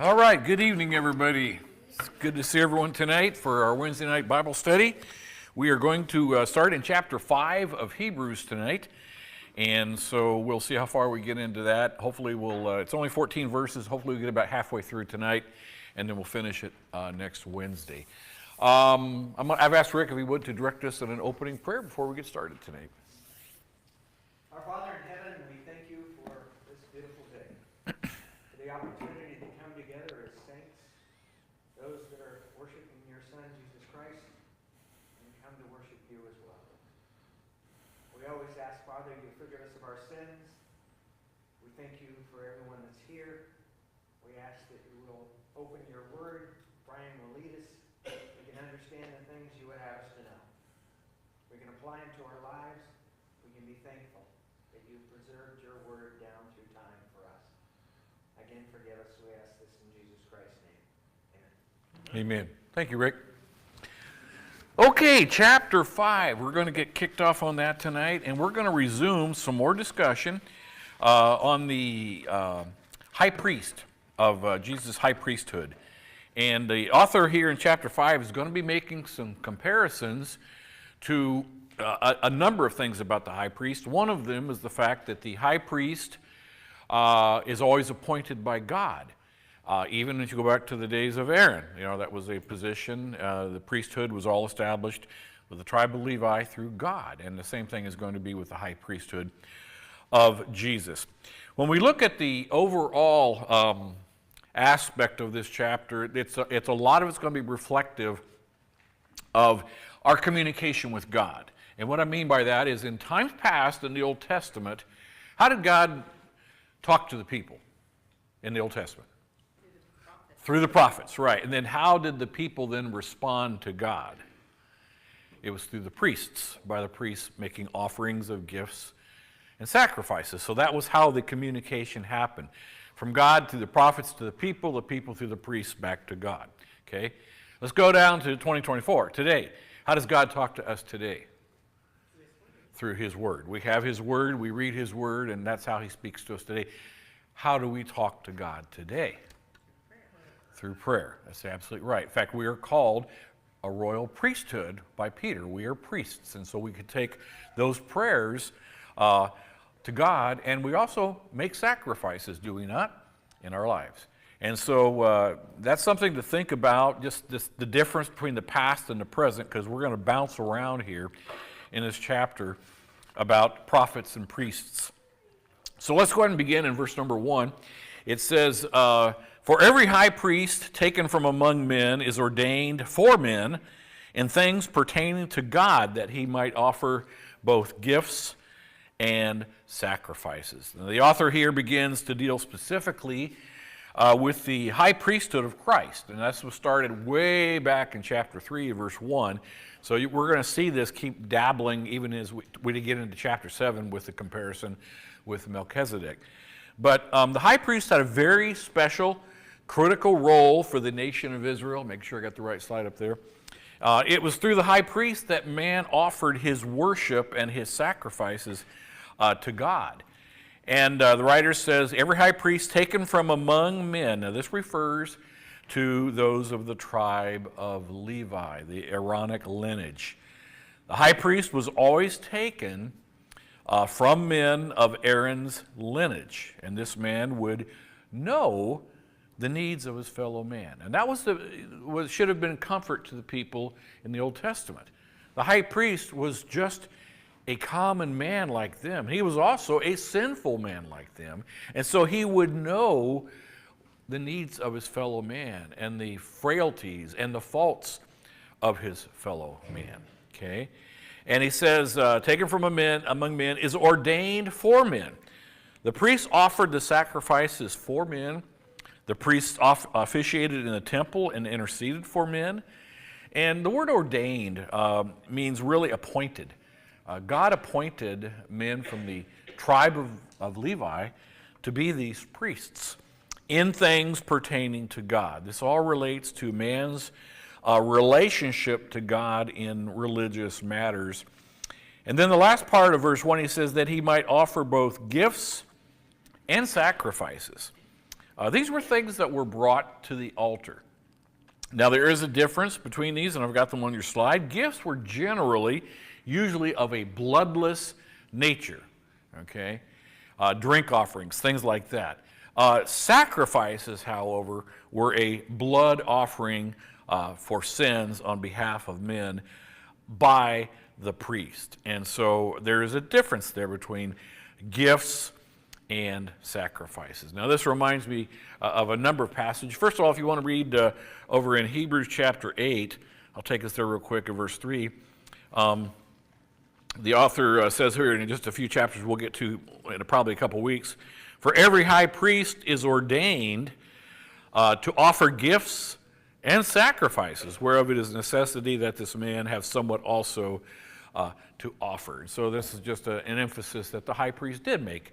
All right, good evening, everybody. It's good to see everyone tonight for our Wednesday night Bible study. We are going to start in chapter 5 of Hebrews tonight, and so we'll see how far we get into that. Hopefully it's only 14 verses. Hopefully we'll get about halfway through tonight, and then we'll finish it next Wednesday. I've asked Rick if he would to direct us in an opening prayer before we get started tonight. Our Father in heaven, we thank you for this beautiful day, for the opportunity to come together as saints, those that are worshiping your Son, Jesus Christ, and come to worship you as well. We always ask, Father, you forgive us of our sins. We thank you for everyone that's here. We ask that you will open your word. Brian will lead us. We can understand the things you would have us to know. We can apply them to our lives. We can be thankful that you've preserved your word down through time for us. Again, forgive us. We ask this in Jesus Christ's name. Amen. Amen. Thank you, Rick. Okay, chapter 5. We're going to get kicked off on that tonight, and we're going to resume some more discussion on the high priest of Jesus' high priesthood. And the author here in chapter 5 is going to be making some comparisons to a number of things about the high priest. One of them is the fact that the high priest is always appointed by God. Even if you go back to the days of Aaron, that was a position. The priesthood was all established with the tribe of Levi through God. And the same thing is going to be with the high priesthood of Jesus. When we look at the overall aspect of this chapter, it's a lot of it's going to be reflective of our communication with God. And what I mean by that is in times past in the Old Testament, how did God talk to the people in the Old Testament? Through the prophets, right. And then how did the people then respond to God? It was through the priests, by the priests making offerings of gifts and sacrifices. So that was how the communication happened. From God to the prophets to the people through the priests back to God. Okay? Let's go down to 2024, today. How does God talk to us today? Through His Word. We have His Word, we read His Word, and that's how He speaks to us today. How do we talk to God today? Through prayer. That's absolutely right. In fact, we are called a royal priesthood by Peter. We are priests, and so we could take those prayers to God, and we also make sacrifices, do we not, in our lives? And so that's something to think about, just the difference between the past and the present, because we're going to bounce around here in this chapter about prophets and priests. So let's go ahead and begin in verse number 1. It says, "For every high priest taken from among men is ordained for men in things pertaining to God, that he might offer both gifts and sacrifices." Now, the author here begins to deal specifically with the high priesthood of Christ, and that's what started way back in chapter 3, verse 1. So we're going to see this keep dabbling even as we get into chapter 7 with the comparison with Melchizedek. But the high priest had a very special, critical role for the nation of Israel. Make sure I got the right slide up there. It was through the high priest that man offered his worship and his sacrifices to God. And the writer says, every high priest taken from among men. Now this refers to those of the tribe of Levi, the Aaronic lineage. The high priest was always taken from men of Aaron's lineage. And this man would know the needs of his fellow man. And that was what should have been comfort to the people in the Old Testament. The high priest was just a common man like them. He was also a sinful man like them. And so he would know the needs of his fellow man and the frailties and the faults of his fellow man. Okay? And he says, taken from among men is ordained for men. The priests offered the sacrifices for men. The priests officiated in the temple and interceded for men. And the word ordained means really appointed. God appointed men from the tribe of Levi to be these priests in things pertaining to God. This all relates to man's relationship to God in religious matters. And then the last part of verse 1, he says that he might offer both gifts and sacrifices. These were things that were brought to the altar. Now, there is a difference between these, and I've got them on your slide. Gifts were usually of a bloodless nature, okay? Drink offerings, things like that. Sacrifices, however, were a blood offering for sins on behalf of men by the priest. And so there is a difference there between gifts and sacrifices. Now, this reminds me of a number of passages. First of all, if you want to read over in Hebrews chapter 8, I'll take us there real quick in verse 3. The author says here in just a few chapters we'll get to in probably a couple weeks, for every high priest is ordained to offer gifts and sacrifices, whereof it is necessity that this man have somewhat also to offer. So this is just an emphasis that the high priest did make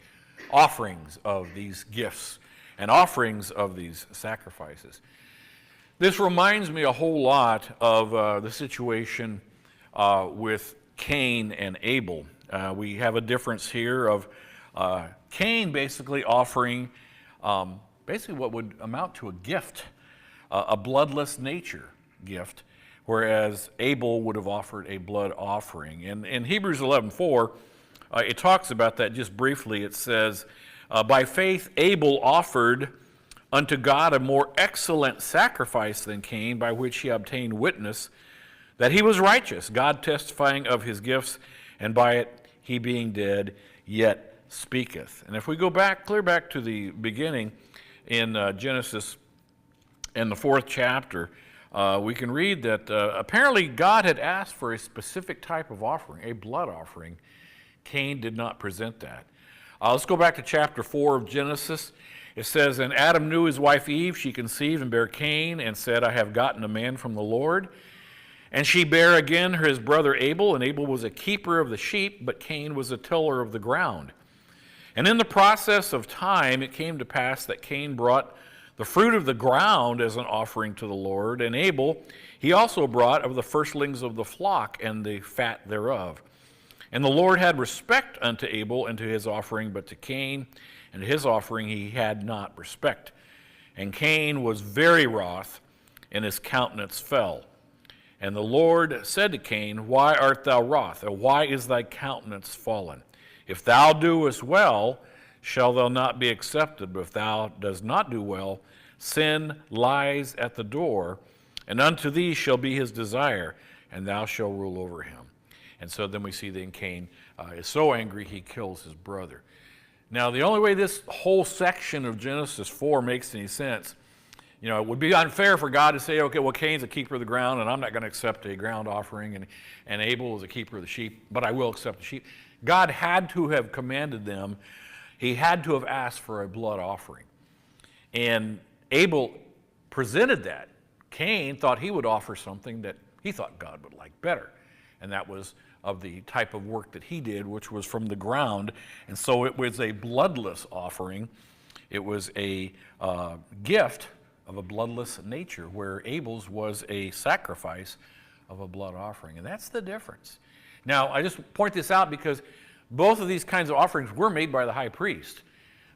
offerings of these gifts and offerings of these sacrifices. This reminds me a whole lot of the situation with Cain and Abel. We have a difference here of Cain basically offering basically what would amount to a gift, a bloodless nature gift, whereas Abel would have offered a blood offering. And in Hebrews 11:4, it talks about that just briefly. It says, by faith Abel offered unto God a more excellent sacrifice than Cain, by which he obtained witness that he was righteous, God testifying of his gifts, and by it he being dead yet speaketh. And if we go back, clear back to the beginning in Genesis in the 4th chapter, we can read that apparently God had asked for a specific type of offering, a blood offering. Cain did not present that. Let's go back to chapter 4 of Genesis. It says, and Adam knew his wife Eve, she conceived and bare Cain, and said, I have gotten a man from the Lord. And she bare again his brother Abel, and Abel was a keeper of the sheep, but Cain was a tiller of the ground. And in the process of time it came to pass that Cain brought the fruit of the ground as an offering to the Lord, and Abel he also brought of the firstlings of the flock and the fat thereof. And the Lord had respect unto Abel and to his offering, but to Cain and his offering he had not respect. And Cain was very wroth, and his countenance fell. And the Lord said to Cain, why art thou wroth, and why is thy countenance fallen? If thou doest well, shall thou not be accepted, but if thou dost not do well, sin lies at the door, and unto thee shall be his desire, and thou shalt rule over him. And so then we see then Cain is so angry he kills his brother. Now, the only way this whole section of Genesis 4 makes any sense, it would be unfair for God to say, okay, well, Cain's a keeper of the ground, and I'm not going to accept a ground offering, and Abel is a keeper of the sheep, but I will accept the sheep. God had to have commanded them. He had to have asked for a blood offering. And Abel presented that. Cain thought he would offer something that he thought God would like better, and that was of the type of work that he did, which was from the ground. And so it was a bloodless offering. It was a gift of a bloodless nature, where Abel's was a sacrifice of a blood offering. And that's the difference. Now, I just point this out because both of these kinds of offerings were made by the high priest.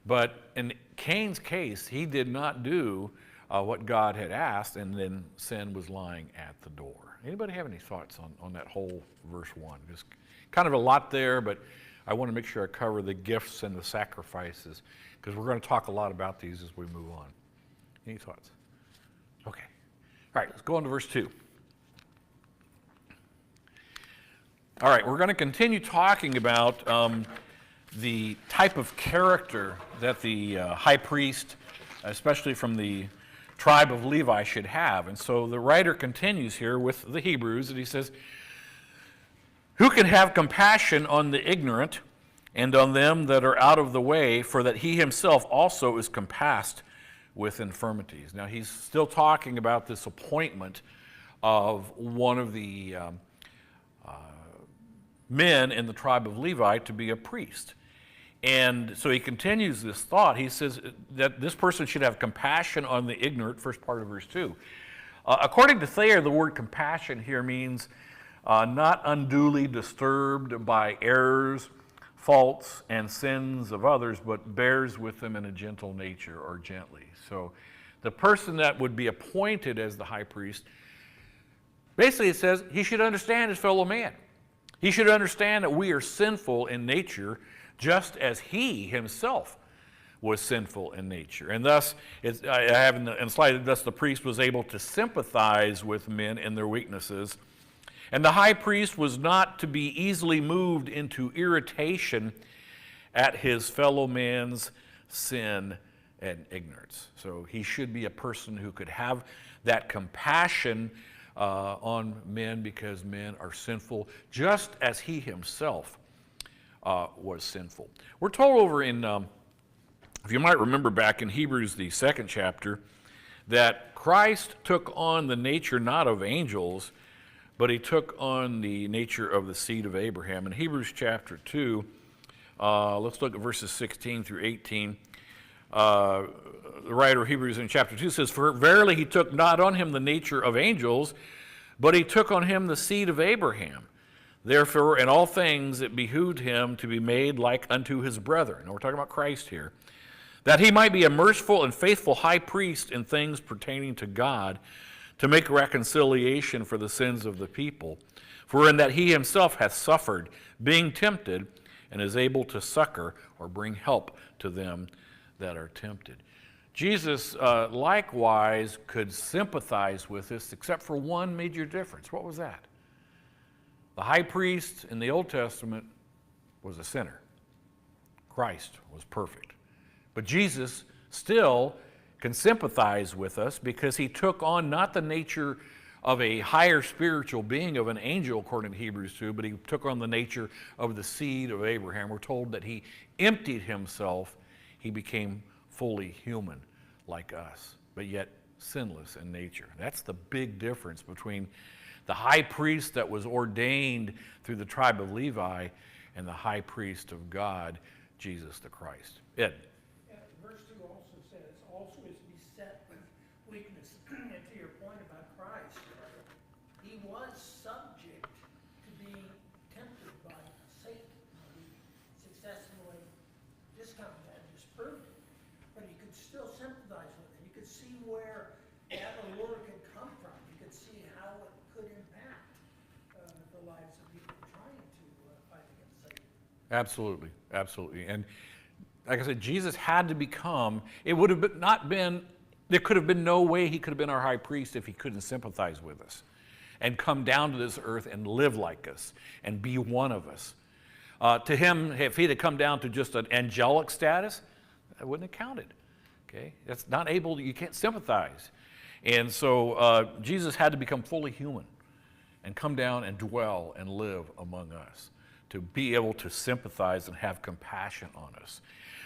But in Cain's case, he did not do what God had asked, and then sin was lying at the door. Anybody have any thoughts on that whole verse 1? Just kind of a lot there, but I want to make sure I cover the gifts and the sacrifices, because we're going to talk a lot about these as we move on. Any thoughts? Okay. All right, let's go on to verse 2. All right, we're going to continue talking about the type of character that the high priest, especially from the tribe of Levi, should have. And so the writer continues here with the Hebrews, and he says, who can have compassion on the ignorant and on them that are out of the way, for that he himself also is compassed with infirmities. Now, he's still talking about this appointment of one of the men in the tribe of Levi to be a priest. And so he continues this thought. He says that this person should have compassion on the ignorant, first part of verse 2. According to Thayer, the word compassion here means not unduly disturbed by errors, faults and sins of others, but bears with them in a gentle nature or gently. So the person that would be appointed as the high priest, basically it says he should understand his fellow man. He should understand that we are sinful in nature just as he himself was sinful in nature. And thus, I have in the slide, thus the priest was able to sympathize with men in their weaknesses. And the high priest was not to be easily moved into irritation at his fellow man's sin and ignorance. So he should be a person who could have that compassion on men because men are sinful, just as he himself was sinful. We're told over in, if you might remember back in Hebrews, the 2nd chapter, that Christ took on the nature not of angels, but he took on the nature of the seed of Abraham. In Hebrews chapter 2, let's look at verses 16 through 18. The writer of Hebrews in chapter 2 says, "For verily he took not on him the nature of angels, but he took on him the seed of Abraham. Therefore, in all things it behooved him to be made like unto his brethren." Now we're talking about Christ here. "That he might be a merciful and faithful high priest in things pertaining to God, to make reconciliation for the sins of the people. For in that he himself hath suffered, being tempted, and is able to succor or bring help to them that are tempted." Jesus likewise could sympathize with us, except for one major difference. What was that? The high priest in the Old Testament was a sinner. Christ was perfect. But Jesus still can sympathize with us because he took on not the nature of a higher spiritual being, of an angel, according to Hebrews 2, but he took on the nature of the seed of Abraham. We're told that he emptied himself. He became fully human like us, but yet sinless in nature. That's the big difference between the high priest that was ordained through the tribe of Levi and the high priest of God, Jesus the Christ. Ed? Verse 2 also says, "Also is beset with weakness." And to your point about Christ, he was subject to being tempted by Satan. He successfully discounted that and disproved it. But he could still sympathize with it. He could see where that allure could come from. He could see how it could impact the lives of people trying to fight against Satan. Absolutely, absolutely. And like I said, Jesus had to become, it would have not been, there could have been no way he could have been our high priest if he couldn't sympathize with us and come down to this earth and live like us and be one of us. To him, if he'd have come down to just an angelic status, that wouldn't have counted. Okay? That's not able, you can't sympathize. And so Jesus had to become fully human and come down and dwell and live among us to be able to sympathize and have compassion on us.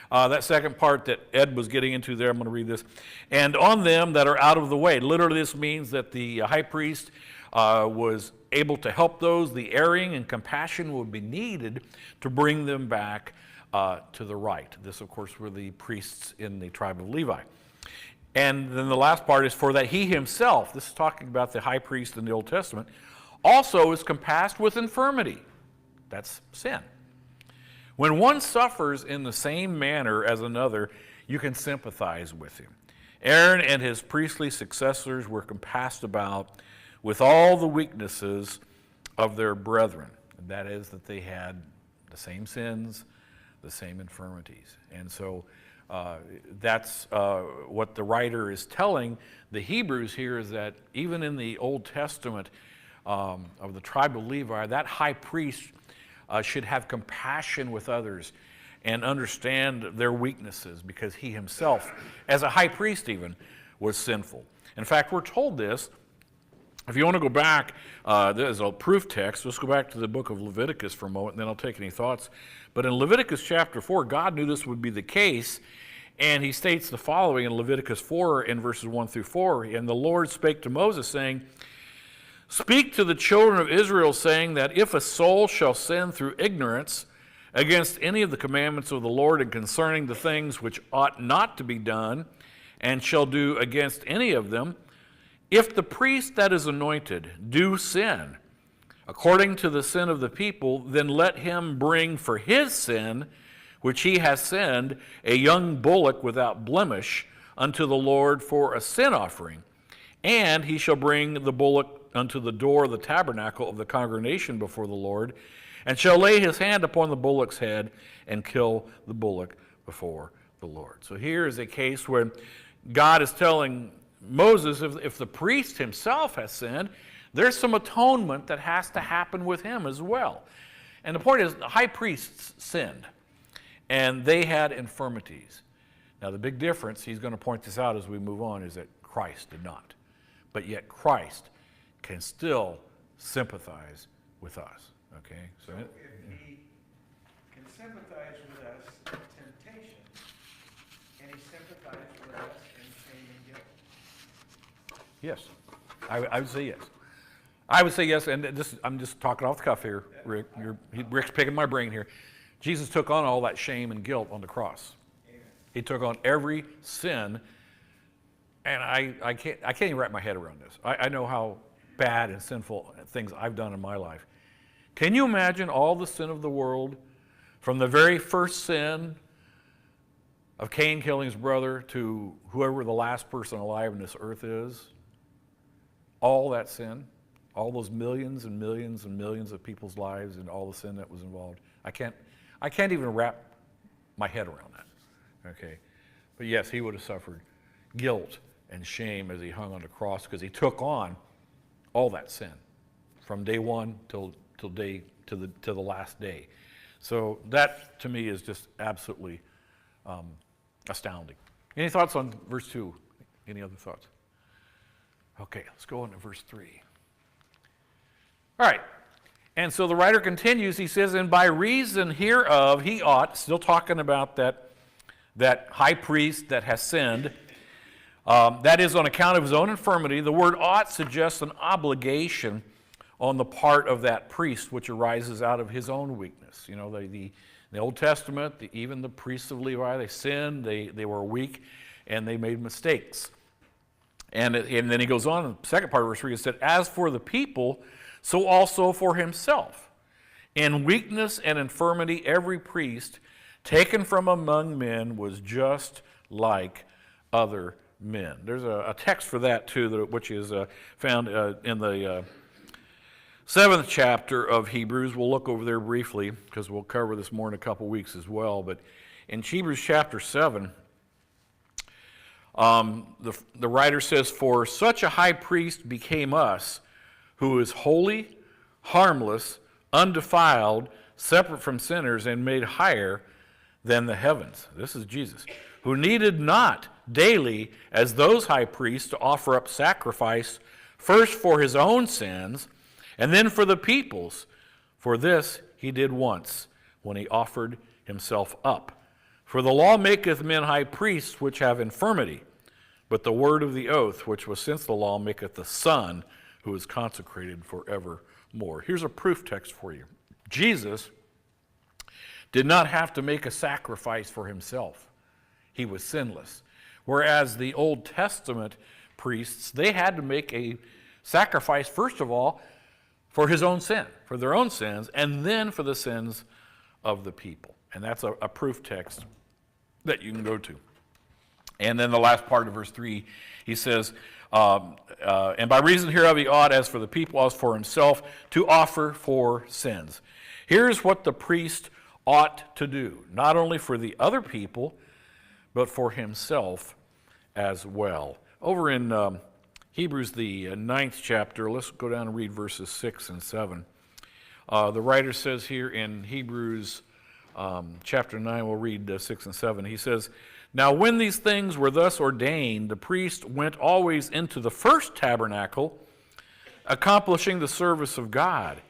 That second part that Ed was getting into there, I'm going to read this. "And on them that are out of the way." Literally, this means that the high priest was able to help those. The erring and compassion would be needed to bring them back to the right. This, of course, were the priests in the tribe of Levi. And then the last part is, "For that he himself," this is talking about the high priest in the Old Testament, "also is compassed with infirmity." That's sin. "When one suffers in the same manner as another, you can sympathize with him. Aaron and his priestly successors were compassed about with all the weaknesses of their brethren." And that is that they had the same sins, the same infirmities. And so that's what the writer is telling the Hebrews here, is that even in the Old Testament of the tribe of Levi, that high priest should have compassion with others and understand their weaknesses, because he himself, as a high priest even, was sinful. In fact, we're told this. If you want to go back, there's a proof text. Let's go back to the book of Leviticus for a moment, and then I'll take any thoughts. But in Leviticus chapter 4, God knew this would be the case, and he states the following in Leviticus 4 in verses 1 through 4. "And the Lord spake to Moses, saying, Speak to the children of Israel, saying that if a soul shall sin through ignorance against any of the commandments of the Lord, and concerning the things which ought not to be done, and shall do against any of them, if the priest that is anointed do sin according to the sin of the people, then let him bring for his sin, which he has sinned, a young bullock without blemish unto the Lord for a sin offering. And he shall bring the bullock unto the door of the tabernacle of the congregation before the Lord, and shall lay his hand upon the bullock's head and kill the bullock before the Lord. So here is a case where God is telling Moses, if the priest himself has sinned, there's some atonement that has to happen with him as well. And the point is, the high priests sinned, and they had infirmities. Now, the big difference, he's going to point this out as we move on, is that Christ did not. But yet Christ can still sympathize with us. Okay? So if he can sympathize with us in temptation, can he sympathize with us in shame and guilt? Yes. I would say yes. I would say yes, and I'm just talking off the cuff here, Rick. Rick's picking my brain here. Jesus took on all that shame and guilt on the cross. Amen. He took on every sin, and I can't even wrap my head around this. I know how bad and sinful things I've done in my life. Can you imagine all the sin of the world, from the very first sin of Cain killing his brother to whoever the last person alive on this earth is? All that sin, all those millions and millions and millions of people's lives, and all the sin that was involved. I can't even wrap my head around that. Okay, but yes, he would have suffered guilt and shame as he hung on the cross, because he took on all that sin from day one till the last day. So that to me is just absolutely astounding. Any thoughts on verse 2? Any other thoughts? Okay, let's go on to verse 3. All right, and so the writer continues. He says, and by reason hereof he ought, still talking about that high priest that has sinned, that is on account of his own infirmity. The word ought suggests an obligation on the part of that priest, which arises out of his own weakness. You know, the Old Testament, even the priests of Levi, they sinned, they were weak, and they made mistakes. And then he goes on in the second part of verse 3, he said, as for the people, so also for himself. In weakness and infirmity, every priest taken from among men was just like other men. There's a text for that too, which is found in the 7th chapter of Hebrews. We'll look over there briefly, because we'll cover this more in a couple weeks as well. But in Hebrews chapter 7, the writer says, for such a high priest became us, who is holy, harmless, undefiled, separate from sinners, and made higher than the heavens. This is Jesus, who needed not daily, as those high priests, to offer up sacrifice, first for his own sins, and then for the people's. For this he did once, when he offered himself up. For the law maketh men high priests which have infirmity, but the word of the oath, which was since the law, maketh the Son, who is consecrated forevermore. Here's a proof text for you. Jesus did not have to make a sacrifice for himself. He was sinless. Whereas the Old Testament priests, they had to make a sacrifice, first of all, for his own sin, for their own sins, and then for the sins of the people. And that's a proof text that you can go to. And then the last part of verse 3, he says, and by reason hereof he ought, as for the people, as for himself, to offer for sins. Here's what the priest ought to do, not only for the other people, but for himself as well. Over in Hebrews, the 9th chapter, let's go down and read verses 6 and 7. The writer says here in Hebrews chapter 9, we'll read 6 and 7. He says, now when these things were thus ordained, the priest went always into the first tabernacle, accomplishing the service of God.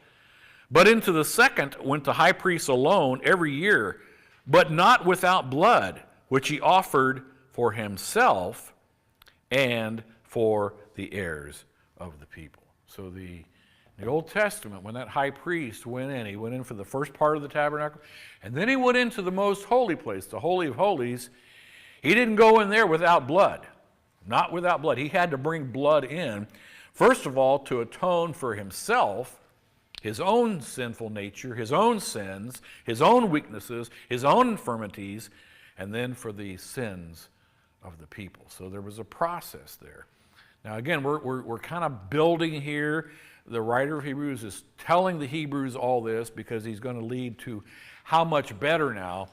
But into the second went the high priest alone every year, but not without blood, which he offered for himself and for the heirs of the people. So the Old Testament, when that high priest went in, he went in for the first part of the tabernacle, and then he went into the most holy place, the Holy of Holies. He didn't go in there without blood, not without blood. He had to bring blood in, first of all, to atone for himself, his own sinful nature, his own sins, his own weaknesses, his own infirmities, and then for the sins of the people. So there was a process there. Now again, we're kind of building here. The writer of Hebrews is telling the Hebrews all this because he's going to lead to how much better now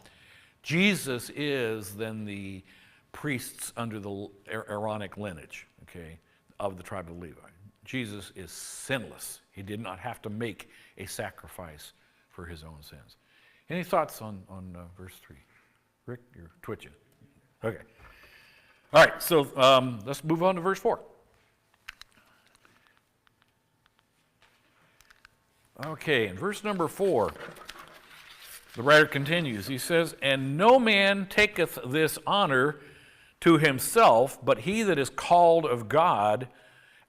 Jesus is than the priests under the Aaronic lineage, okay, of the tribe of Levi. Jesus is sinless. He did not have to make a sacrifice for his own sins. Any thoughts on verse 3? Rick, you're twitching. Okay. All right, so let's move on to verse 4. Okay, in verse number 4, the writer continues. He says, "And no man taketh this honor to himself, but he that is called of God,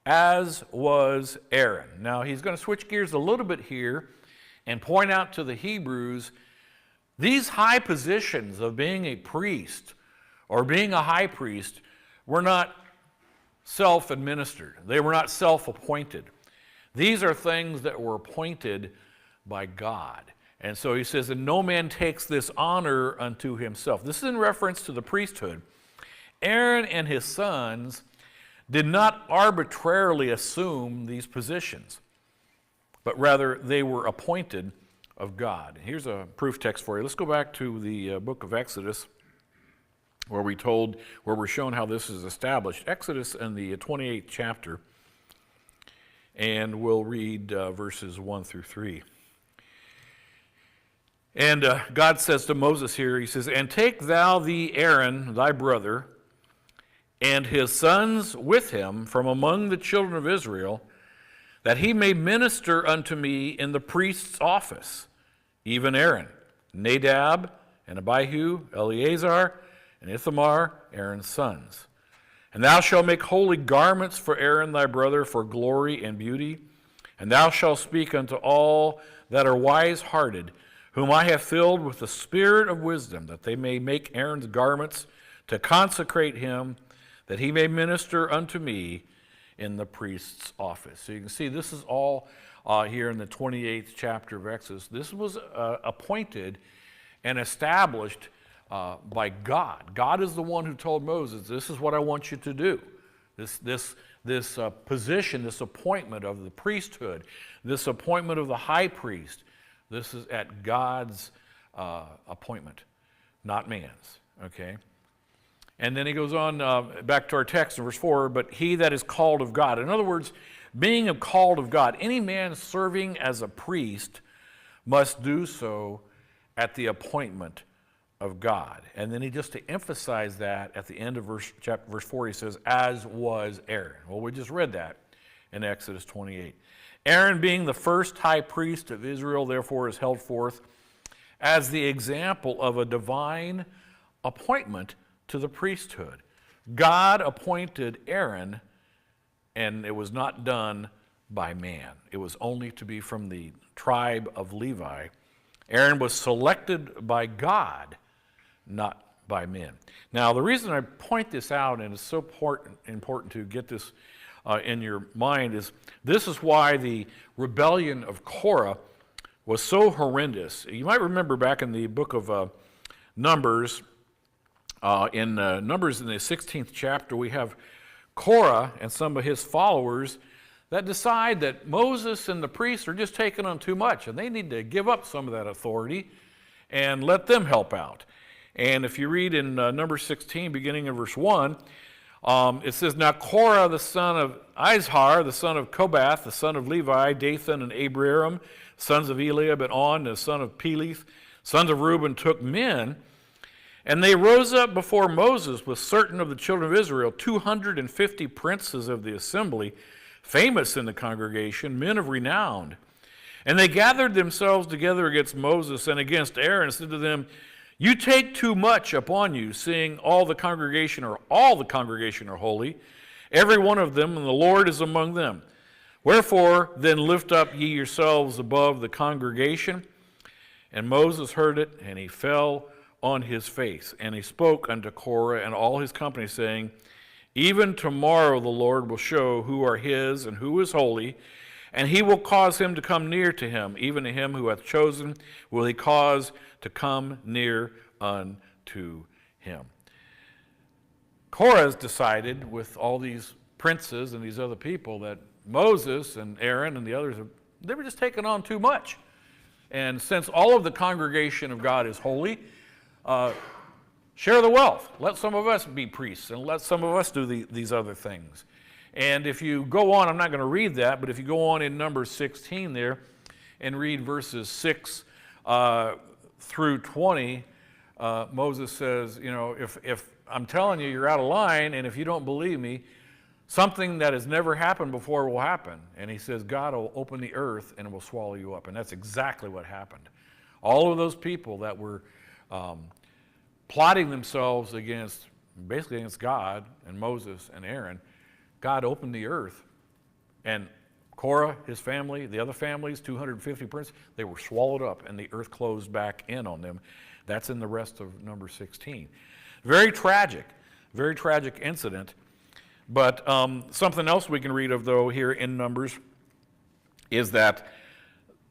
as was Aaron." Now, he's going to switch gears a little bit here and point out to the Hebrews, these high positions of being a priest or being a high priest were not self-administered. They were not self-appointed. These are things that were appointed by God. And so he says, "And no man takes this honor unto himself." This is in reference to the priesthood. Aaron and his sons did not arbitrarily assume these positions, but rather they were appointed of God. Here's a proof text for you. Let's go back to the book of Exodus, where we're shown how this is established. Exodus in the 28th chapter, and we'll read verses 1 through 3. And God says to Moses here, he says, "And take thou thee Aaron, thy brother, and his sons with him from among the children of Israel, that he may minister unto me in the priest's office, even Aaron, Nadab, and Abihu, Eleazar, and Ithamar, Aaron's sons. And thou shalt make holy garments for Aaron thy brother for glory and beauty. And thou shalt speak unto all that are wise-hearted, whom I have filled with the spirit of wisdom, that they may make Aaron's garments to consecrate him, that he may minister unto me in the priest's office." So you can see this is all here in the 28th chapter of Exodus. This was appointed and established by God. God is the one who told Moses, "This is what I want you to do." This position, this appointment of the priesthood, this appointment of the high priest, this is at God's appointment, not man's, okay? And then he goes on back to our text in verse 4, "But he that is called of God." In other words, being called of God, any man serving as a priest must do so at the appointment of God. And then just to emphasize that, at the end of verse 4, he says, "As was Aaron." Well, we just read that in Exodus 28. Aaron, being the first high priest of Israel, therefore is held forth as the example of a divine appointment to the priesthood. God appointed Aaron, and it was not done by man. It was only to be from the tribe of Levi. Aaron was selected by God, not by men. Now, the reason I point this out, and it's so important to get this in your mind, is this is why the rebellion of Korah was so horrendous. You might remember back in the book of Numbers, in Numbers in the 16th chapter, we have Korah and some of his followers that decide that Moses and the priests are just taking on too much, and they need to give up some of that authority and let them help out. And if you read in Numbers 16, beginning in verse 1, it says, "Now Korah, the son of Izhar, the son of Kobath, the son of Levi, Dathan and Abiram, sons of Eliab and On, the son of Peleth, sons of Reuben, took men, and they rose up before Moses with certain of the children of Israel, 250 princes of the assembly, famous in the congregation, men of renown. And they gathered themselves together against Moses and against Aaron, and said to them, You take too much upon you, seeing all the congregation are holy, every one of them, and the Lord is among them. Wherefore then lift up ye yourselves above the congregation. And Moses heard it, and he fell on his face. And he spoke unto Korah and all his company, saying, Even tomorrow the Lord will show who are his and who is holy, And he will cause him to come near to him, even to him who hath chosen will he cause to come near unto him. Korah has decided with all these princes and these other people that Moses and Aaron and the others, they were just taking on too much. And since all of the congregation of God is holy, share the wealth. Let some of us be priests and let some of us do these other things. And if you go on, I'm not going to read that, but if you go on in Numbers 16 there and read verses 6 through 20, Moses says, you know, if I'm telling you you're out of line, and if you don't believe me, something that has never happened before will happen. And he says, God will open the earth and it will swallow you up. And that's exactly what happened. All of those people that were plotting themselves basically against God and Moses and Aaron, God opened the earth, and Korah, his family, the other families, 250 princes, they were swallowed up, and the earth closed back in on them. That's in the rest of number 16. Very tragic incident. But something else we can read of, though, here in Numbers is that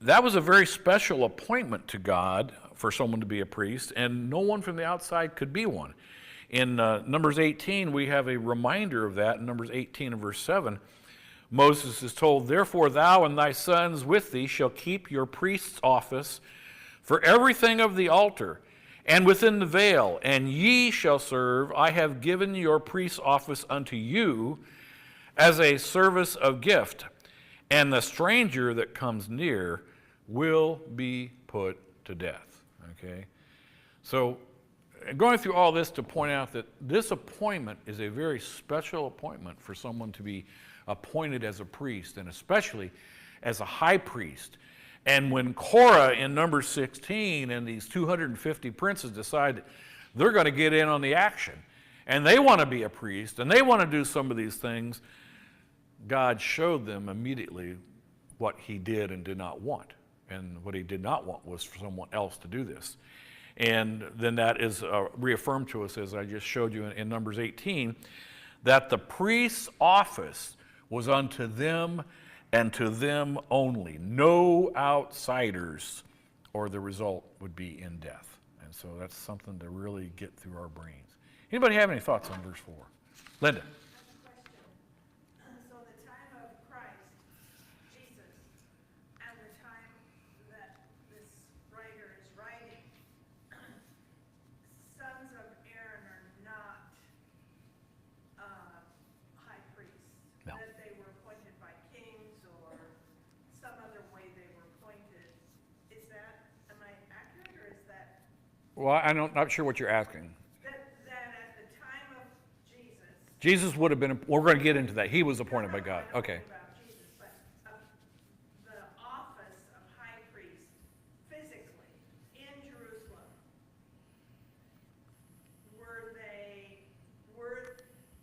was a very special appointment to God for someone to be a priest, and no one from the outside could be one. In Numbers 18, we have a reminder of that. In Numbers 18 and verse 7, Moses is told, therefore thou and thy sons with thee shall keep your priest's office for everything of the altar, and within the veil, and ye shall serve. I have given your priest's office unto you as a service of gift, and the stranger that comes near will be put to death. Okay? So, going through all this to point out that this appointment is a very special appointment for someone to be appointed as a priest, and especially as a high priest. And when Korah in number 16 and these 250 princes decide they're going to get in on the action, and they want to be a priest, and they want to do some of these things, God showed them immediately what he did and did not want. And what he did not want was for someone else to do this. And then that is reaffirmed to us, as I just showed you in Numbers 18, that the priest's office was unto them and to them only. No outsiders, or the result would be in death. And so that's something to really get through our brains. Anybody have any thoughts on verse 4? Linda. So the time of Christ, Jesus, and the time that this writer is writing, sons of Aaron are not high priests. No. That they were appointed by kings or some other way they were appointed. Is that, am I accurate, or is that Well, I'm not sure what you're asking. that at the time of Jesus? Jesus would have been, we're going to get into that. He was appointed by God. Okay. About Jesus, but the office of high priest physically in Jerusalem,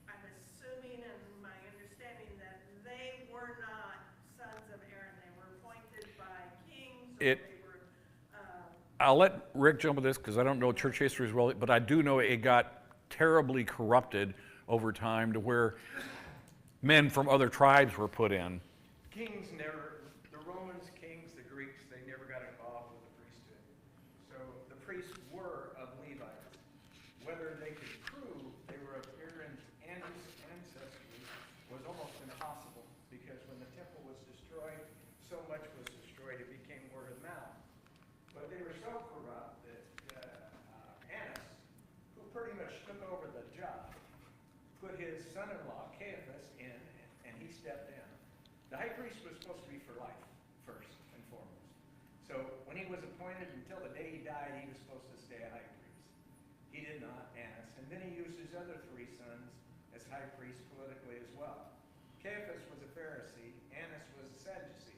I'm assuming and my understanding that they were not sons of Aaron. They were appointed by kings, or they were, I'll let Rick jump with this because I don't know church history as well, but I do know it got terribly corrupted over time to where men from other tribes were put in. Kings never, the Romans, kings, the Greeks, they never got involved with the priesthood. So the priests were of Levites. Whether they could prove they were of Aaron's ancestry was almost impossible, because when the temple was destroyed, so much was destroyed, it became word of mouth. But they were so corrupt that Annas, who pretty much took over the job, put his son-in-law Caiaphas in, and he stepped in. The high priest was supposed to be for life, first and foremost. So when he was appointed, until the day he died, he was supposed to stay a high priest. He did not, Annas. And then he used his other three sons as high priests politically as well. Caiaphas was a Pharisee, Annas was a Sadducee.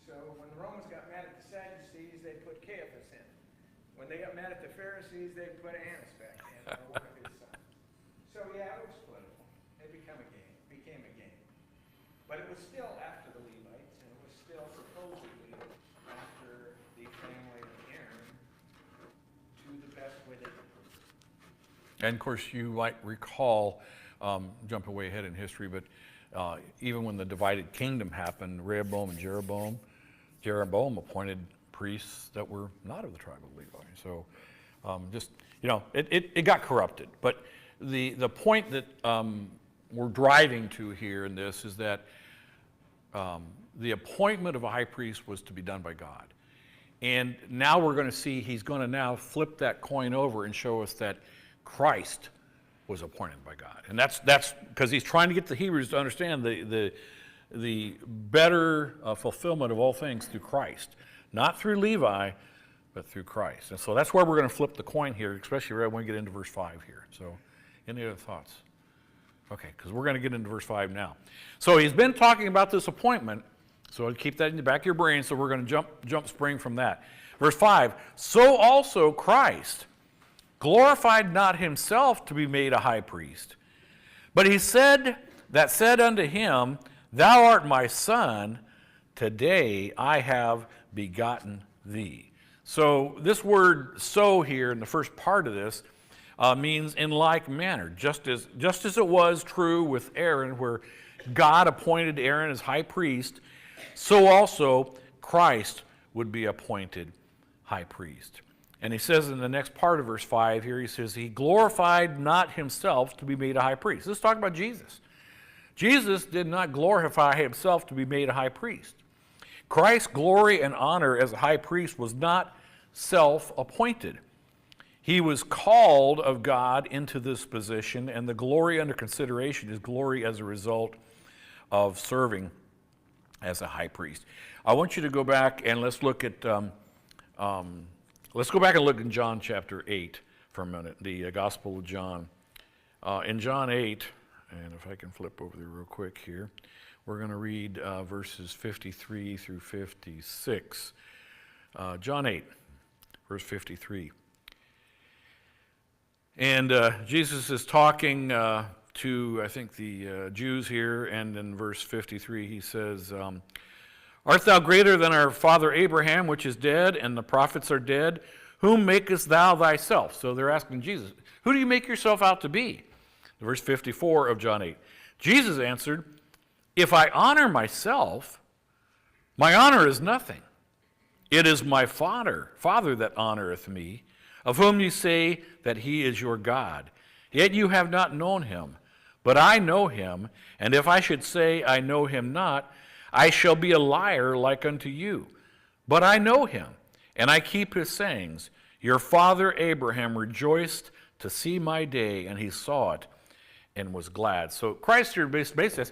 So when the Romans got mad at the Sadducees, they put Caiaphas in. When they got mad at the Pharisees, they put Annas back in, or one of his sons. So yeah, it was political. It became a game. But it was still after the Levites, and it was still supposedly after the family of Aaron, to the best way they could prove it. And of course, you might recall, jumping way ahead in history, but Even when the divided kingdom happened, Rehoboam and Jeroboam appointed priests that were not of the tribe of Levi. So it got corrupted. But the point that we're driving to here in this is that the appointment of a high priest was to be done by God. And now we're going to see he's going to now flip that coin over and show us that Christ was appointed by God. And that's because he's trying to get the Hebrews to understand the better fulfillment of all things through Christ. Not through Levi, but through Christ. And so that's where we're going to flip the coin here, especially right when we get into verse 5 here. So any other thoughts? Okay, because we're going to get into verse 5 now. So he's been talking about this appointment. So keep that in the back of your brain. So we're going to jump spring from that. Verse 5, so also Christ glorified not himself to be made a high priest, but he said unto him, thou art my son, today I have begotten thee. So this word so here in the first part of this means in like manner, just as it was true with Aaron, where God appointed Aaron as high priest, so also Christ would be appointed high priest. And he says in the next part of verse 5 here, he says, he glorified not himself to be made a high priest. Let's talk about Jesus. Jesus did not glorify himself to be made a high priest. Christ's glory and honor as a high priest was not self-appointed. He was called of God into this position, and the glory under consideration is glory as a result of serving as a high priest. I want you to go back and let's look at let's go back and look in John chapter 8 for a minute, the Gospel of John. In John 8, and if I can flip over there real quick here, we're going to read verses 53 through 56. John 8, verse 53. And Jesus is talking to, I think, the Jews here, and in verse 53 he says, art thou greater than our father Abraham, which is dead, and the prophets are dead? Whom makest thou thyself? So they're asking Jesus, who do you make yourself out to be? Verse 54 of John 8. Jesus answered, if I honor myself, my honor is nothing. It is my Father that honoreth me, of whom you say that he is your God. Yet you have not known him, but I know him, and if I should say I know him not, I shall be a liar like unto you. But I know him, and I keep his sayings. Your father Abraham rejoiced to see my day, and he saw it and was glad. So Christ here basically says,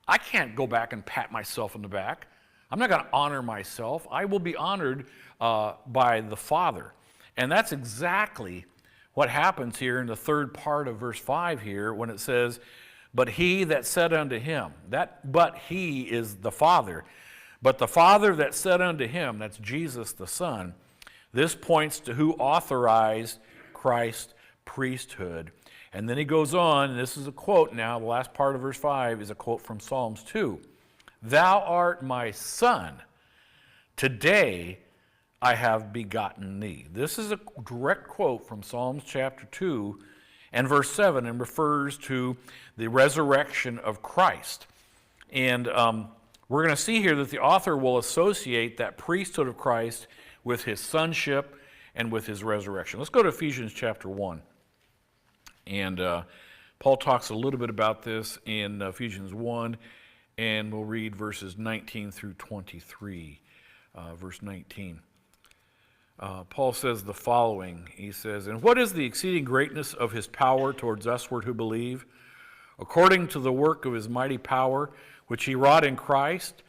I can't go back and pat myself on the back. I'm not going to honor myself. I will be honored by the Father. And that's exactly what happens here in the third part of verse 5 here when it says, but he that said unto him, that but he is the Father, but the Father that said unto him, that's Jesus the Son. This points to who authorized Christ's priesthood. And then he goes on, and this is a quote now, the last part of verse 5 is a quote from Psalms 2. Thou art my son, today I have begotten thee. This is a direct quote from Psalms chapter 2 and verse 7, and refers to the resurrection of Christ. And we're going to see here that the author will associate that priesthood of Christ with his sonship and with his resurrection. Let's go to Ephesians chapter 1. And Paul talks a little bit about this in Ephesians 1, and we'll read verses 19 through 23. Verse 19. Paul says the following. He says, and what is the exceeding greatness of his power towards usward who believe? According to the work of his mighty power, which he wrought in Christ,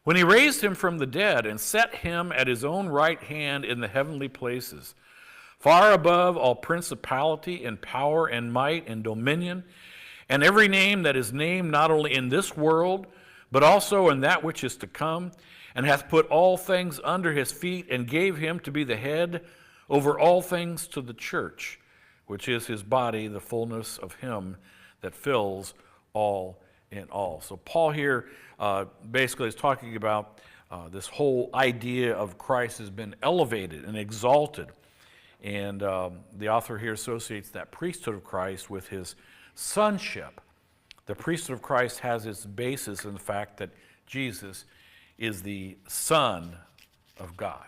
when he raised him from the dead and set him at his own right hand in the heavenly places, far above all principality and power and might and dominion, and every name that is named not only in this world, but also in that which is to come, and hath put all things under his feet, and gave him to be the head over all things to the church, which is his body, the fullness of him that fills all in all. So Paul here basically is talking about this whole idea of Christ has been elevated and exalted. And the author here associates that priesthood of Christ with his sonship. The priesthood of Christ has its basis in the fact that Jesus is the Son of God.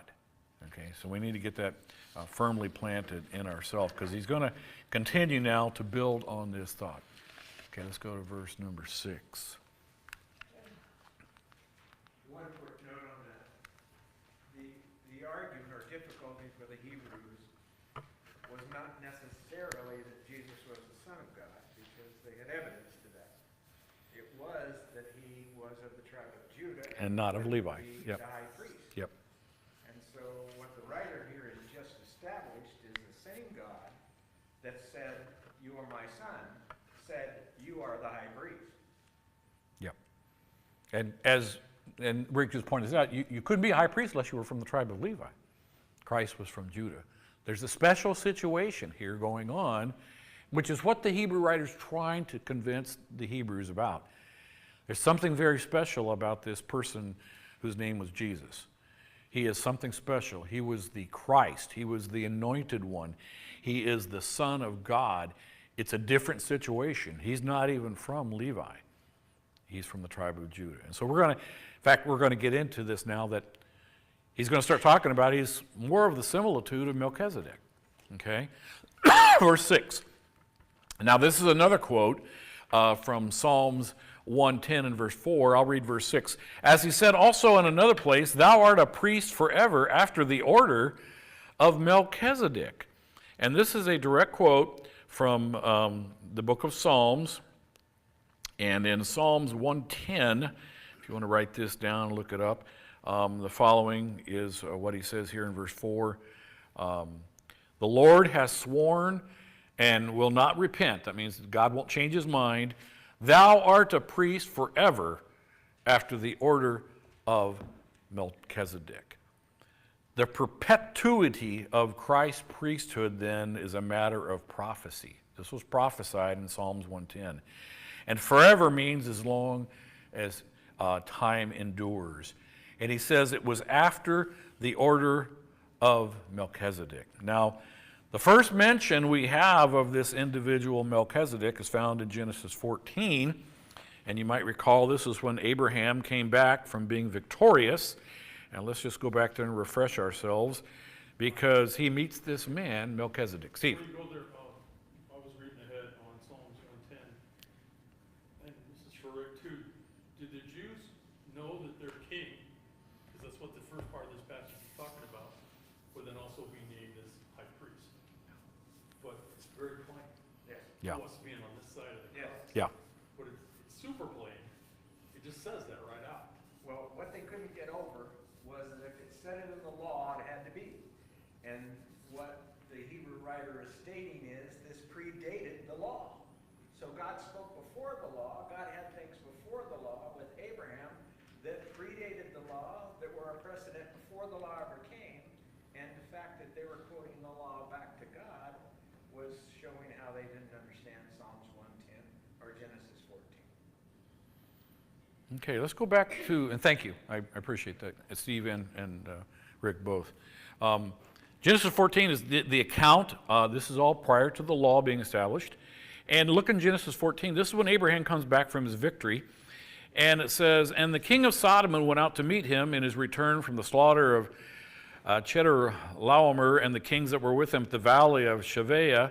Okay, so we need to get that firmly planted in ourselves, because he's going to continue now to build on this thought. Okay, let's go to verse number 6. One quick note on that. The argument or difficulty for the Hebrews was not necessarily that Jesus was the Son of God, because they had evidence to that. It was that he was of the tribe of Judah And not of Levi. The Yep. high priest. Yep. And so what the writer here has just established is the same God that said, "You are my son," said, "You are the high priest." Yep. And Rick just pointed this out, you couldn't be a high priest unless you were from the tribe of Levi. Christ was from Judah. There's a special situation here going on, which is what the Hebrew writer's trying to convince the Hebrews about. There's something very special about this person whose name was Jesus. He is something special. He was the Christ. He was the anointed one. He is the Son of God. It's a different situation. He's not even from Levi. He's from the tribe of Judah. And so we're going to get into this now, that he's going to start talking about, he's more of the similitude of Melchizedek. Okay? Verse 6. Now this is another quote from Psalms 110 and verse 4. I'll read verse 6. As he said also in another place, "Thou art a priest forever after the order of Melchizedek." And this is a direct quote from the book of Psalms. And in Psalms 110, if you want to write this down and look it up, the following is what he says here in verse 4. "The Lord has sworn and will not repent." That means God won't change his mind. "Thou art a priest forever after the order of Melchizedek." The perpetuity of Christ's priesthood then is a matter of prophecy. This was prophesied in Psalms 110. And forever means as long as time endures. And he says it was after the order of Melchizedek. Now, the first mention we have of this individual Melchizedek is found in Genesis 14. And you might recall this is when Abraham came back from being victorious. And let's just go back there and refresh ourselves, because he meets this man, Melchizedek. Steve. Before you go there, I was reading ahead on Psalms 110, and this is for Rick too. Did the Jews know that their king, because that's what the first part of this passage is talking about, would then also be named as high priest? But it's very plain. Yes. Yeah. Who wants to be on this side of the Yes. cross? Yeah. But it's super plain. It just says that right out. Well, what they couldn't get over was that if it said it in the law, it had to be. And what the Hebrew writer is stating is this predated the law. So God spoke before the law. God had things before the law with Abraham that predated the law, that were a precedent before the law ever came. And the fact that they were quoting the law back to God was showing how they didn't understand Psalms 110 or Genesis 14. Okay, let's go back to, and thank you, I appreciate that, Steve and Rick both. Genesis 14 is the account. This is all prior to the law being established. And look in Genesis 14, this is when Abraham comes back from his victory. And it says, "And the king of Sodom went out to meet him in his return from the slaughter of Chedorlaomer and the kings that were with him at the valley of Shaveh,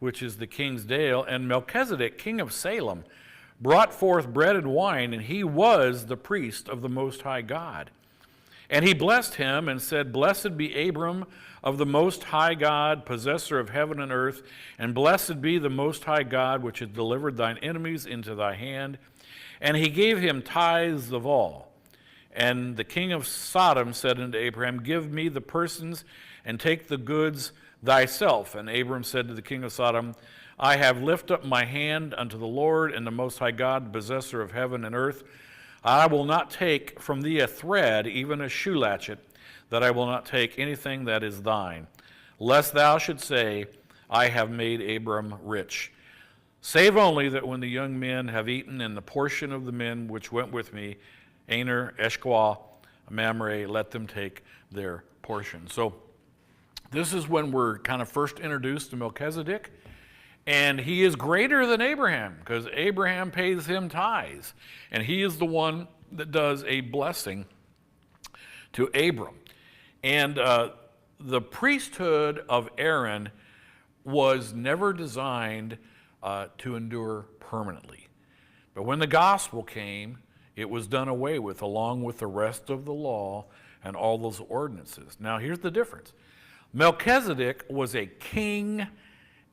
which is the king's dale. And Melchizedek, king of Salem, brought forth bread and wine, and he was the priest of the Most High God. And he blessed him and said, Blessed be Abram of the Most High God, possessor of heaven and earth, and blessed be the Most High God, which hath delivered thine enemies into thy hand. And he gave him tithes of all. And the king of Sodom said unto Abraham, Give me the persons, and take the goods thyself. And Abram said to the king of Sodom, I have lifted up my hand unto the Lord and the Most High God, the possessor of heaven and earth. I will not take from thee a thread, even a shoe latchet, that I will not take anything that is thine, lest thou should say, I have made Abram rich. Save only that when the young men have eaten, and the portion of the men which went with me, Aner, Eshkwa, Mamre, let them take their portion. So this is when we're kind of first introduced to Melchizedek. And he is greater than Abraham because Abraham pays him tithes. And he is the one that does a blessing to Abram. And the priesthood of Aaron was never designed to endure permanently. But when the gospel came, it was done away with along with the rest of the law and all those ordinances. Now here's the difference. Melchizedek was a king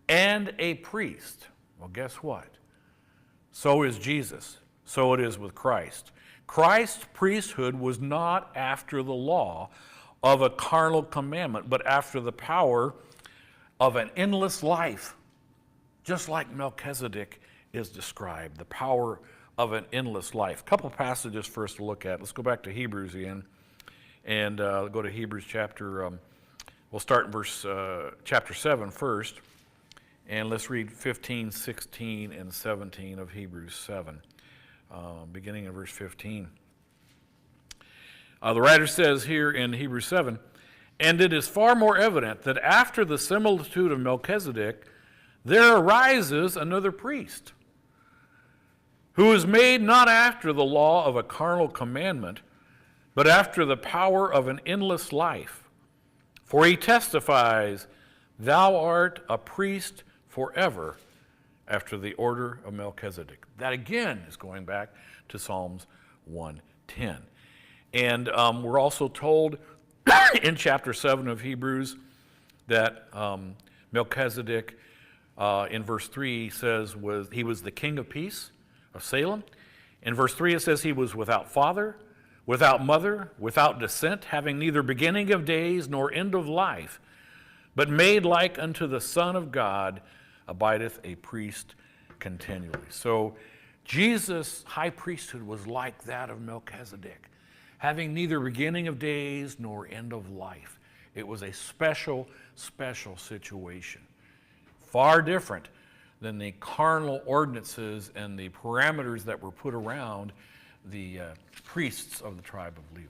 and a priest. Well, guess what? So is Jesus. So it is with Christ. Christ's priesthood was not after the law of a carnal commandment, but after the power of an endless life, just like Melchizedek is described, the power of an endless life. A couple passages for us to look at. Let's go back to Hebrews again, and go to Hebrews chapter, we'll start in verse chapter 7 first, and let's read 15, 16, and 17 of Hebrews 7, beginning in verse 15. The writer says here in Hebrews 7, "And it is far more evident that after the similitude of Melchizedek, there arises another priest, who is made not after the law of a carnal commandment, but after the power of an endless life. For he testifies, thou art a priest forever, after the order of Melchizedek." That again is going back to Psalms 110. And we're also told in chapter 7 of Hebrews that Melchizedek, in verse 3, says he was the king of peace of Salem. In verse 3 it says he was without father, without mother, without descent, having neither beginning of days nor end of life, but made like unto the Son of God, abideth a priest continually. So Jesus' high priesthood was like that of Melchizedek, having neither beginning of days nor end of life. It was a special, special situation. Far different than the carnal ordinances and the parameters that were put around the priests of the tribe of Levi.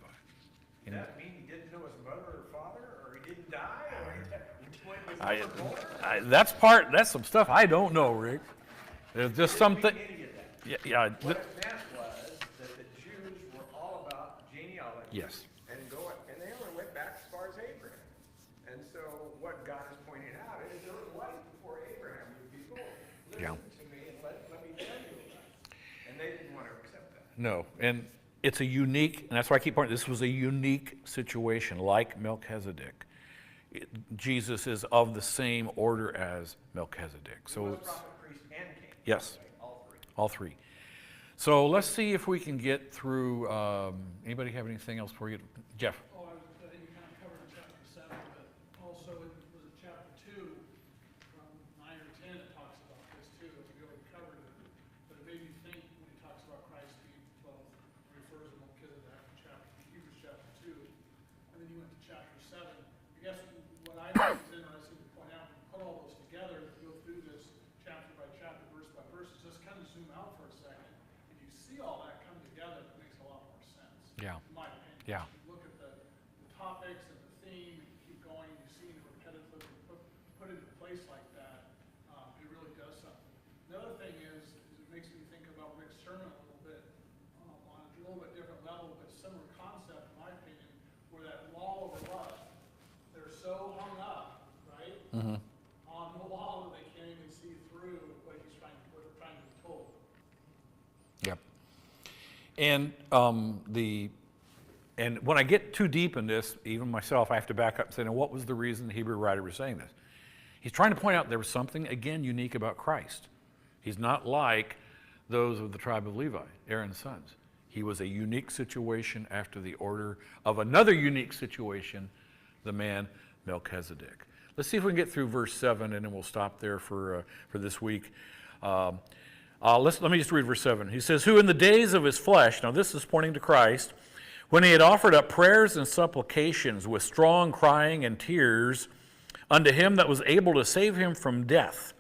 Does that mean he didn't know his mother or father, or he didn't die, or he was born? That's some stuff I don't know, Rick. There's just something. Any of that. Yeah. What it meant was that the Jews were all about genealogy. Yes. And they only went back as far as Abraham. And so what God is pointing out is there was life before Abraham. You people, Yeah. listen to me and let me tell you about it. And they didn't want to accept that. No, and it's a unique, and that's why I keep pointing, this was a unique situation like Melchizedek. Jesus is of the same order as Melchizedek. He So was it's, prophet, priest, and king. yes, Right? All three. all three. So let's see if we can get through, anybody have anything else for you? Jeff? Oh, I think you kind of covered in chapter 7, but also was it chapter 2, from 9 or 10, it talks about this too, and we already covered it. But it made me think when he talks about Christ being 12, refers to Melchizedek in Hebrews chapter 2, and then you went to chapter 7. I guess what I think is interesting to point out, when you put all those together, to go through this chapter by chapter, verse by verse, is just kind of zoom out for a second, and you see all that come together, it makes a lot more sense. Yeah. In my opinion. Yeah. You look at the topics and the theme, and you keep going, you see it repetitively put into place like that, it really does something. The other thing is it makes me think about Rick's sermon a little bit, on a little bit different level, but similar concept, in my opinion, where that law over love, they're so hung up, right, on the law that they can't even see through what he's trying to be told. Yep. And and when I get too deep in this, even myself, I have to back up and say, now what was the reason the Hebrew writer was saying this? He's trying to point out there was something, again, unique about Christ. He's not like those of the tribe of Levi, Aaron's sons. He was a unique situation after the order of another unique situation, the man Melchizedek. Let's see if we can get through verse 7, and then we'll stop there for this week. Let me just read verse 7. He says, "Who in the days of his flesh," now this is pointing to Christ, "when he had offered up prayers and supplications with strong crying and tears unto him that was able to save him from death,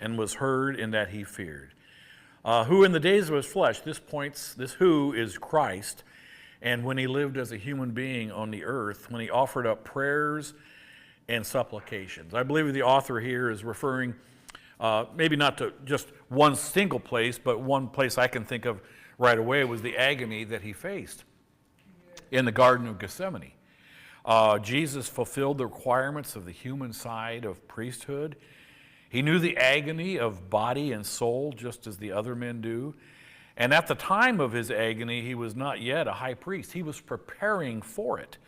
and was heard in that he feared." Who in the days of his flesh, this who is Christ, and when he lived as a human being on the earth, when he offered up prayers and supplications. I believe the author here is referring Maybe not to just one single place, but one place I can think of right away was the agony that he faced in the Garden of Gethsemane. Jesus fulfilled the requirements of the human side of priesthood. He knew the agony of body and soul just as the other men do. And at the time of his agony, he was not yet a high priest. He was preparing for it.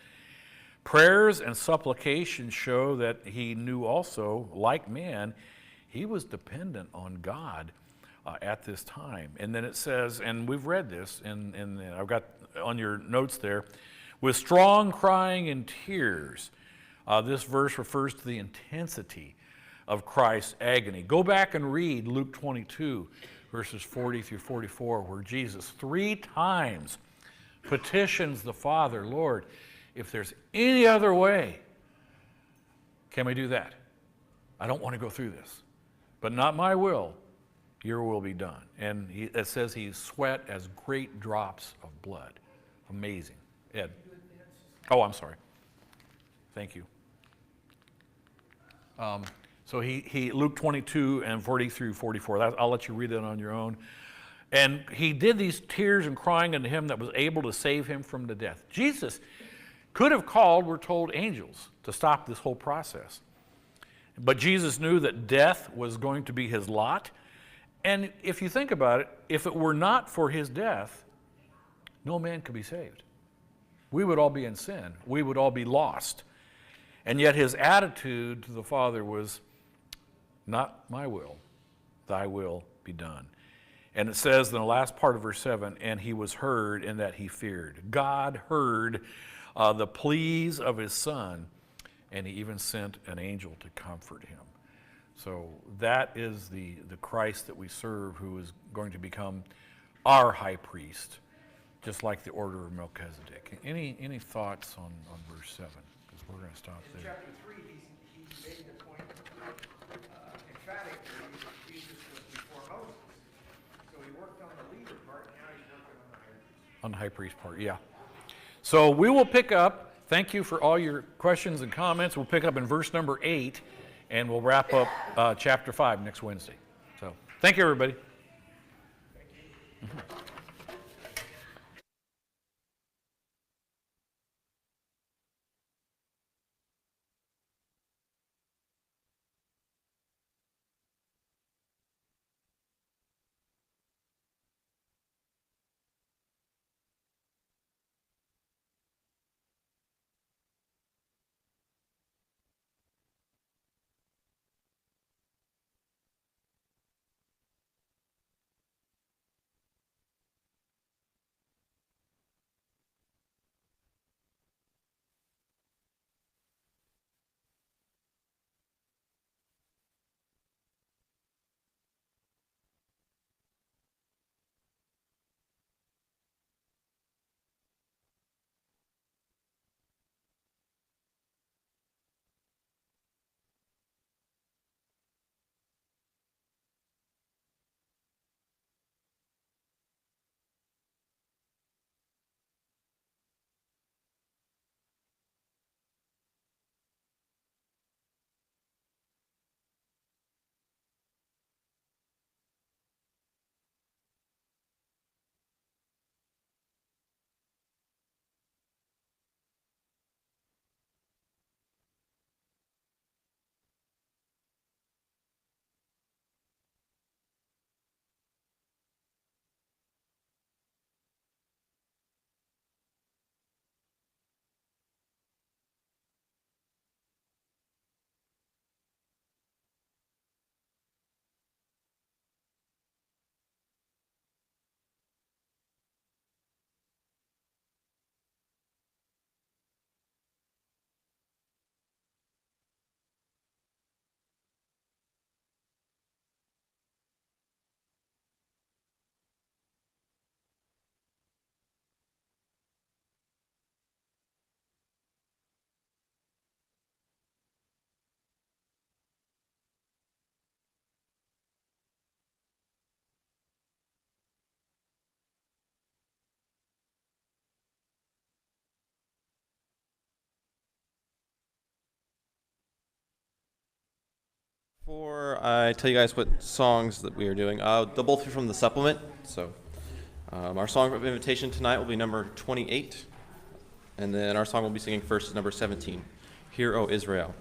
Prayers and supplications show that he knew also, like man, he was dependent on God at this time. And then it says, and we've read this, and I've got on your notes there, with strong crying and tears. This verse refers to the intensity of Christ's agony. Go back and read Luke 22, verses 40 through 44, where Jesus 3 times petitions the Father, Lord, if there's any other way, can we do that? I don't want to go through this. But not my will, your will be done. And it says he sweat as great drops of blood. Amazing. Ed. Oh, I'm sorry. Thank you. So he Luke 22 and 40 through 44. I'll let you read that on your own. And he did these tears and crying unto him that was able to save him from the death. Jesus could have called, we're told, angels to stop this whole process. But Jesus knew that death was going to be his lot. And if you think about it, if it were not for his death, no man could be saved. We would all be in sin. We would all be lost. And yet his attitude to the Father was, not my will, thy will be done. And it says in the last part of verse 7, and he was heard in that he feared. God heard the pleas of his Son, and he even sent an angel to comfort him. So that is the Christ that we serve, who is going to become our high priest, just like the order of Melchizedek. Any thoughts on verse 7? Because we're going to stop In there. chapter 3, he's made the point emphatically that Jesus was before Moses. So he worked on the leader part, now he's working on the higher priest. On the high priest part, yeah. So we will pick up, thank you for all your questions and comments. We'll pick up in verse number 8, and we'll wrap up chapter 5 next Wednesday. So thank you, everybody. Thank you. For before I tell you guys what songs that we are doing, they'll both be from the supplement. So our song of invitation tonight will be number 28. And then our song we'll be singing first is number 17, Hear, O Israel.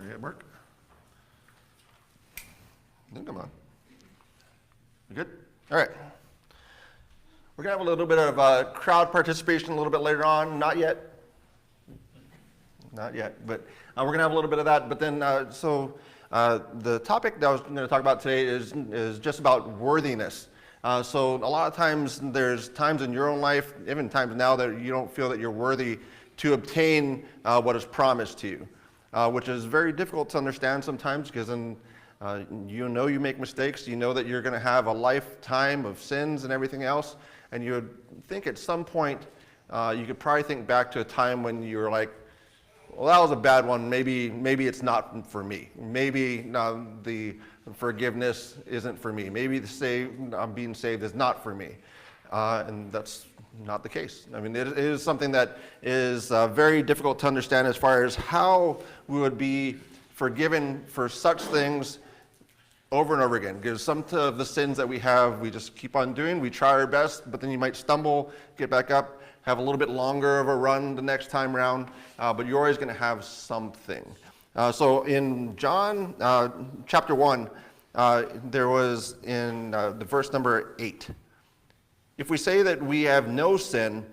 Did it work? No, come on. You good? All right. We're going to have a little bit of crowd participation a little bit later on. Not yet. Not yet. But we're going to have a little bit of that. But then, the topic that I was going to talk about today is just about worthiness. So a lot of times, there's times in your own life, even times now, that you don't feel that you're worthy to obtain what is promised to you. Which is very difficult to understand sometimes, because then you know you make mistakes, you know that you're going to have a lifetime of sins and everything else, and you would think at some point you could probably think back to a time when you were like, well, that was a bad one, maybe it's not for me. Maybe the forgiveness isn't for me. Maybe I'm being saved is not for me. And that's not the case. I mean, it is something that is very difficult to understand as far as how we would be forgiven for such things over and over again. Because some of the sins that we have, we just keep on doing. We try our best, but then you might stumble, get back up, have a little bit longer of a run the next time around, but you're always going to have something. So in John chapter 1, there was in the verse number 8, if we say that we have no sin,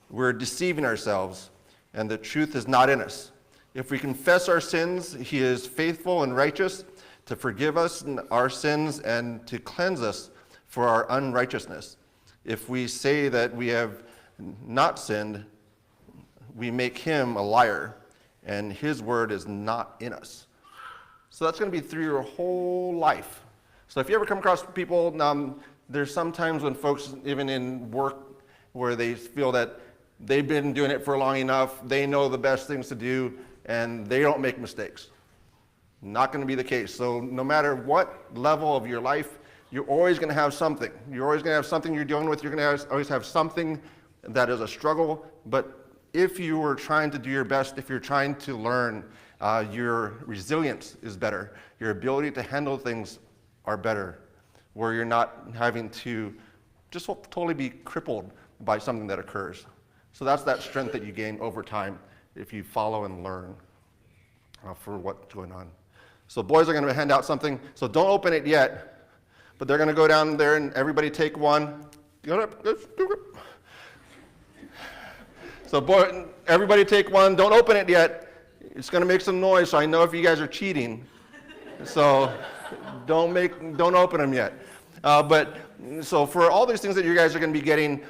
we're deceiving ourselves, and the truth is not in us. If we confess our sins, he is faithful and righteous to forgive us our sins and to cleanse us for our unrighteousness. If we say that we have not sinned, we make him a liar, and his word is not in us. So that's going to be through your whole life. So if you ever come across people, there's sometimes when folks, even in work, where they feel that they've been doing it for long enough, they know the best things to do, and they don't make mistakes. Not going to be the case. So no matter what level of your life, you're always going to have something. You're always going to have something you're dealing with. You're going to always have something that is a struggle. But if you are trying to do your best, if you're trying to learn, your resilience is better. Your ability to handle things are better, where you're not having to just totally be crippled by something that occurs. So that's that strength that you gain over time if you follow and learn for what's going on. So boys are going to hand out something. So don't open it yet, but they're going to go down there and everybody take one. So boy, everybody take one. Don't open it yet. It's going to make some noise, so I know if you guys are cheating. So don't open them yet. But so for all these things that you guys are going to be getting,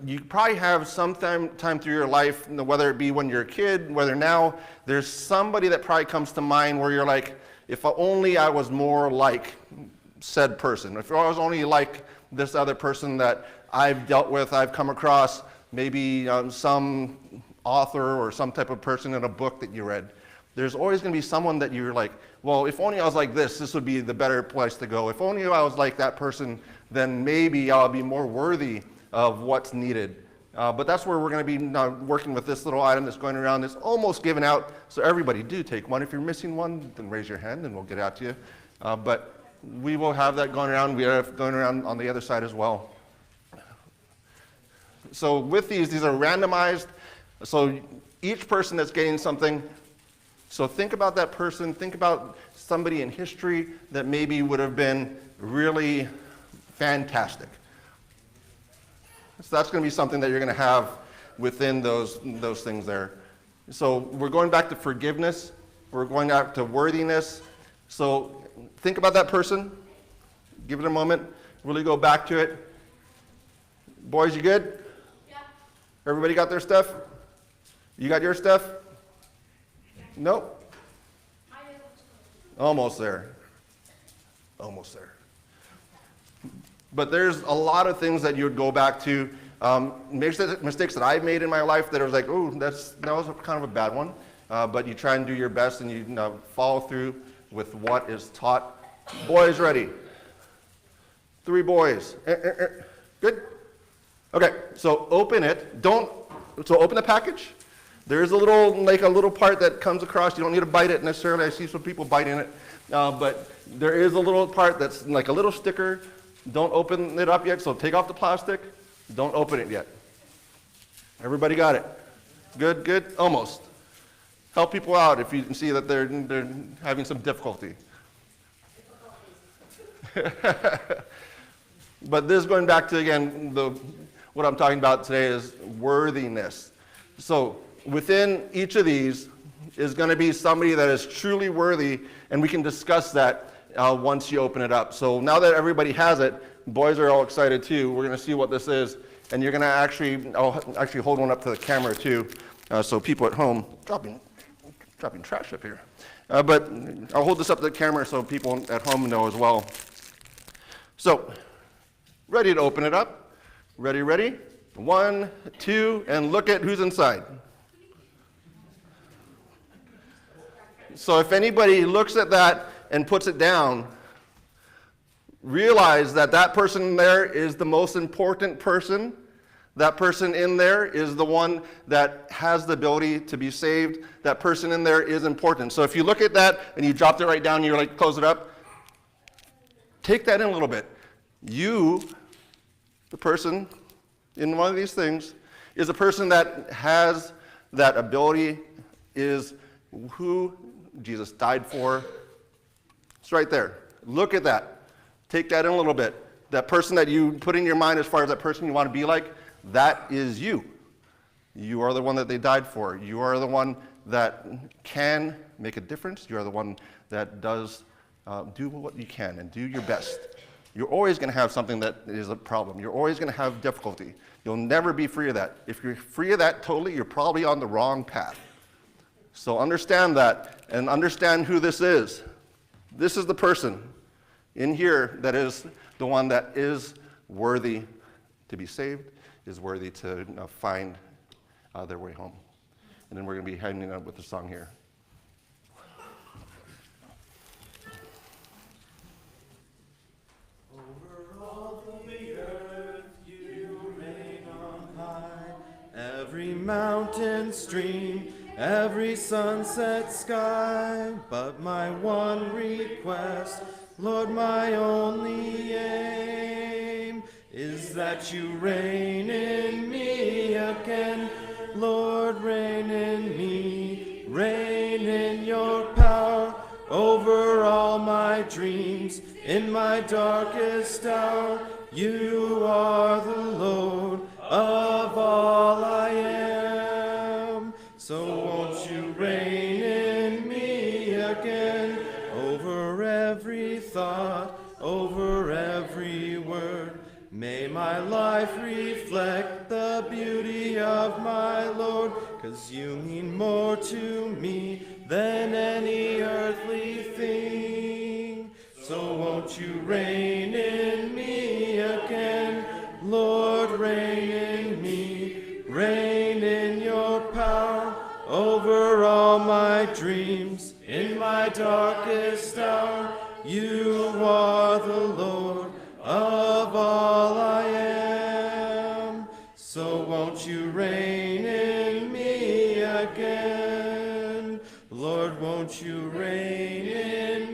you probably have some time through your life, whether it be when you're a kid, whether now, there's somebody that probably comes to mind where you're like, if only I was more like said person. If I was only like this other person that I've dealt with, I've come across, maybe some author or some type of person in a book that you read. There's always going to be someone that you're like, well, if only I was like this would be the better place to go. If only I was like that person, then maybe I'll be more worthy of what's needed. But that's where we're going to be working with this little item that's going around. It's almost given out, so everybody do take one. If you're missing one, then raise your hand and we'll get out to you. But we will have that going around. We have going around on the other side as well. So with these are randomized. So each person that's getting something, so think about that person, think about somebody in history that maybe would have been really fantastic. So that's going to be something that you're going to have within those things there. So we're going back to forgiveness. We're going back to worthiness. So think about that person. Give it a moment. Really go back to it. Boys, you good? Yeah. Everybody got their stuff? You got your stuff? Nope. Almost there. Almost there. But there's a lot of things that you would go back to. Mistakes that I've made in my life that I was like, oh, that was kind of a bad one. But you try and do your best and you follow through with what is taught. Boys, ready? 3 boys. Good? Okay, so open it. So open the package. There's a little part that comes across. You don't need to bite it necessarily. I see some people biting it. But there is a little part that's like a little sticker. Don't open it up yet, so take off the plastic. Don't open it yet. Everybody got it? Good, good? Almost. Help people out if you can see that they're having some difficulty. But this going back to, again, what I'm talking about today is worthiness. So within each of these is going to be somebody that is truly worthy, and we can discuss that once you open it up. So now that everybody has it, boys are all excited too. We're going to see what this is, and you're going to I'll actually hold one up to the camera too, so people at home, dropping trash up here. But I'll hold this up to the camera so people at home know as well. So, ready to open it up? Ready? 1, 2, and look at who's inside. So if anybody looks at that and puts it down, realize that that person in there is the most important person. That person in there is the one that has the ability to be saved. That person in there is important. So if you look at that and you dropped it right down and you're like, close it up, take that in a little bit. You, the person in one of these things, is a person that has that ability, is who Jesus died for. It's right there. Look at that. Take that in a little bit. That person that you put in your mind as far as that person you want to be like, that is you. You are the one that they died for. You are the one that can make a difference. You are the one that does do what you can and do your best. You're always going to have something that is a problem. You're always going to have difficulty. You'll never be free of that. If you're free of that totally, you're probably on the wrong path. So understand that and understand who this is. This is the person in here that is the one that is worthy to be saved, is worthy to find their way home. And then we're going to be heading up with the song here. Over all the earth you reign on high, every mountain stream, every sunset sky, but my one request, Lord, my only aim, is that you reign in me again. Lord, reign in me, reign in your power, over all my dreams, in my darkest hour. You are the Lord of all I am. So won't you reign in me again, over every thought, over every word. May my life reflect the beauty of my Lord, 'cause you mean more to me than any earthly thing. So won't you reign in me again, Lord, reign in me, reign in your power over all my dreams. In my darkest hour, you are the Lord of all I am. So won't you reign in me again? Lord, won't you reign in me?